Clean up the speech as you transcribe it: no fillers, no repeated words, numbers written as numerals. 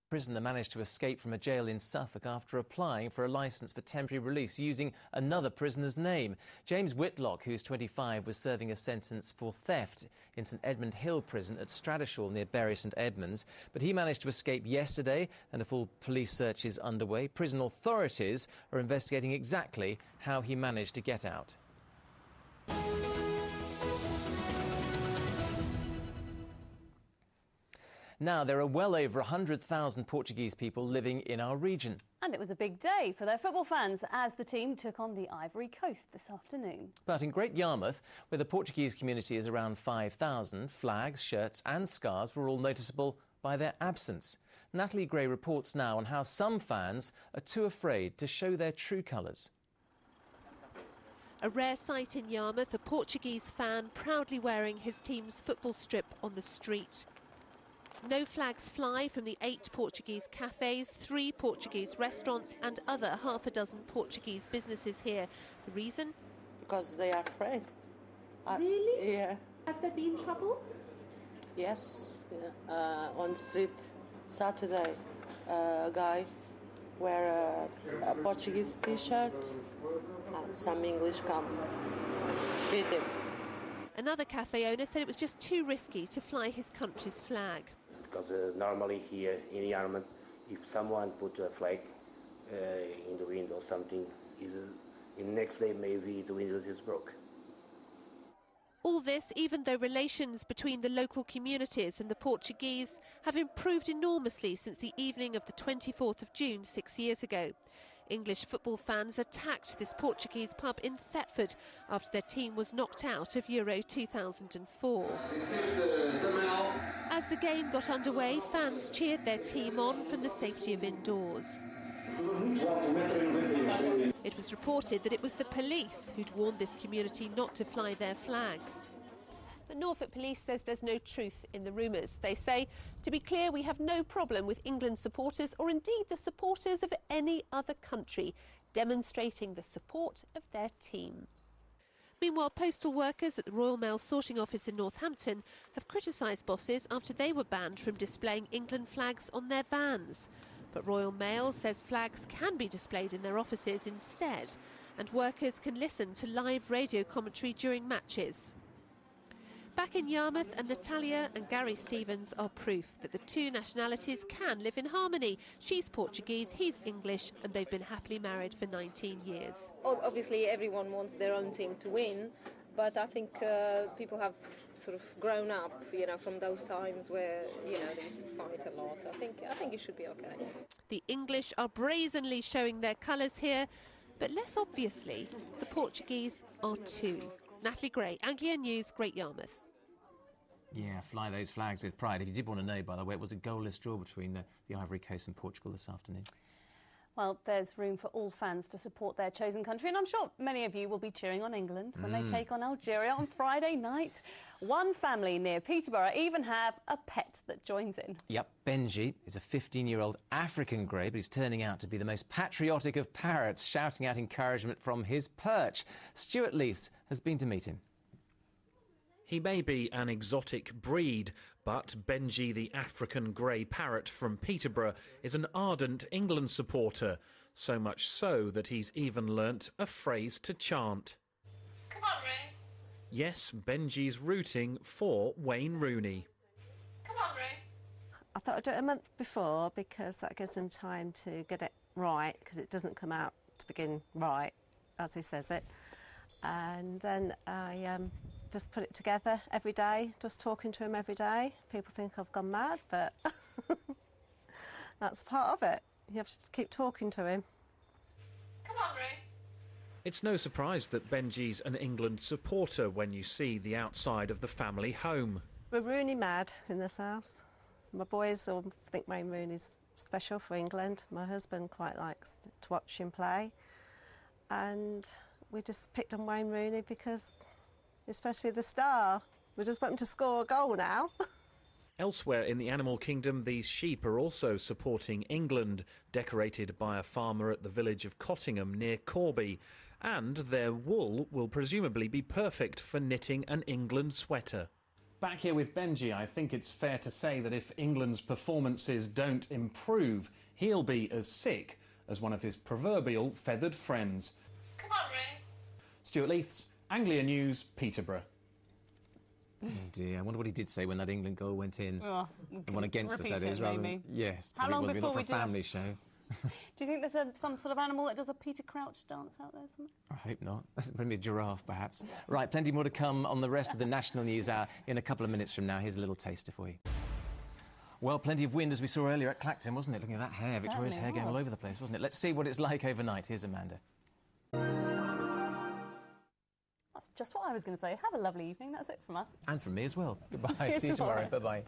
Prisoner managed to escape from a jail in Suffolk after applying for a licence for temporary release using another prisoner's name. James Whitlock, who's 25, was serving a sentence for theft in St Edmund Hill prison at Stradishall near Bury St Edmunds. But he managed to escape yesterday and a full police search is underway. Prison authorities are investigating exactly how he managed to get out. Now, there are well over 100,000 Portuguese people living in our region. And it was a big day for their football fans as the team took on the Ivory Coast this afternoon. But in Great Yarmouth, where the Portuguese community is around 5,000, flags, shirts and scarves were all noticeable by their absence. Natalie Gray reports now on how some fans are too afraid to show their true colours. A rare sight in Yarmouth, a Portuguese fan proudly wearing his team's football strip on the street. No flags fly from the 8 Portuguese cafes, 3 Portuguese restaurants and other half a dozen Portuguese businesses here. The reason? Because they are afraid. Really? Yeah. Has there been trouble? Yes. On the street Saturday, a guy wear a Portuguese t-shirt and some English come beat him. Another cafe owner said it was just too risky to fly his country's flag. Because normally here in Yarmouth, if someone put a flag in the window or something, in the next day maybe the window is broke. All this even though relations between the local communities and the Portuguese have improved enormously since the evening of the 24th of June 6 years ago. English football fans attacked this Portuguese pub in Thetford after their team was knocked out of Euro 2004. As the game got underway, fans cheered their team on from the safety of indoors. It was reported that it was the police who'd warned this community not to fly their flags. But Norfolk police says there's no truth in the rumours. They say, to be clear, we have no problem with England supporters or indeed the supporters of any other country demonstrating the support of their team. Meanwhile, postal workers at the Royal Mail sorting office in Northampton have criticised bosses after they were banned from displaying England flags on their vans. But Royal Mail says flags can be displayed in their offices instead, and workers can listen to live radio commentary during matches. Back in Yarmouth, and Natalia and Gary Stevens are proof that the two nationalities can live in harmony. She's Portuguese, he's English, and they've been happily married for 19 years. Obviously, everyone wants their own team to win, but I think people have sort of grown up, from those times where, they used to fight a lot. I think it should be okay. The English are brazenly showing their colours here, but less obviously, the Portuguese are too. Natalie Gray, Anglia News, Great Yarmouth. Yeah, fly those flags with pride. If you did want to know, by the way, it was a goalless draw between the Ivory Coast and Portugal this afternoon. Well, there's room for all fans to support their chosen country, and I'm sure many of you will be cheering on England when they take on Algeria on Friday night. One family near Peterborough even have a pet that joins in. Yep, Benji is a 15-year-old African grey, but he's turning out to be the most patriotic of parrots, shouting out encouragement from his perch. Stuart Leiths has been to meet him. He may be an exotic breed, but Benji the African grey parrot from Peterborough is an ardent England supporter, so much so that he's even learnt a phrase to chant. Come on, Ray. Yes, Benji's rooting for Wayne Rooney. Come on, Ray. I thought I'd do it a month before because that gives him time to get it right, because it doesn't come out to begin right, as he says it. And then I just put it together every day, just talking to him every day. People think I've gone mad, but that's part of it. You have to keep talking to him. Come on, Ray. It's no surprise that Benji's an England supporter when you see the outside of the family home. We're Rooney mad in this house. My boys all think Wayne Rooney's special for England. My husband quite likes to watch him play. And we just picked on Wayne Rooney because he's supposed to be the star. We just want him to score a goal now. Elsewhere in the animal kingdom, these sheep are also supporting England, decorated by a farmer at the village of Cottingham near Corby. And their wool will presumably be perfect for knitting an England sweater. Back here with Benji, I think it's fair to say that if England's performances don't improve, he'll be as sick as one of his proverbial feathered friends. Come on, Ray. Stuart Leiths, Anglia News, Peterborough. Oh dear, I wonder what he did say when that England goal went in. Oh, the one against us, that is, rather than... Yes. How long before we we do a family show? Do you think there's some sort of animal that does a Peter Crouch dance out there? Something? I hope not. Maybe a giraffe, perhaps. Right, plenty more to come on the rest of the National News Hour in a couple of minutes from now. Here's a little taster for you. Well, plenty of wind, as we saw earlier at Clacton, wasn't it? Looking at that hair, Victoria's hair going all over the place, wasn't it? Let's see what it's like overnight. Here's Amanda. That's just what I was going to say. Have a lovely evening. That's it from us. And from me as well. Goodbye. See you tomorrow. Bye-bye.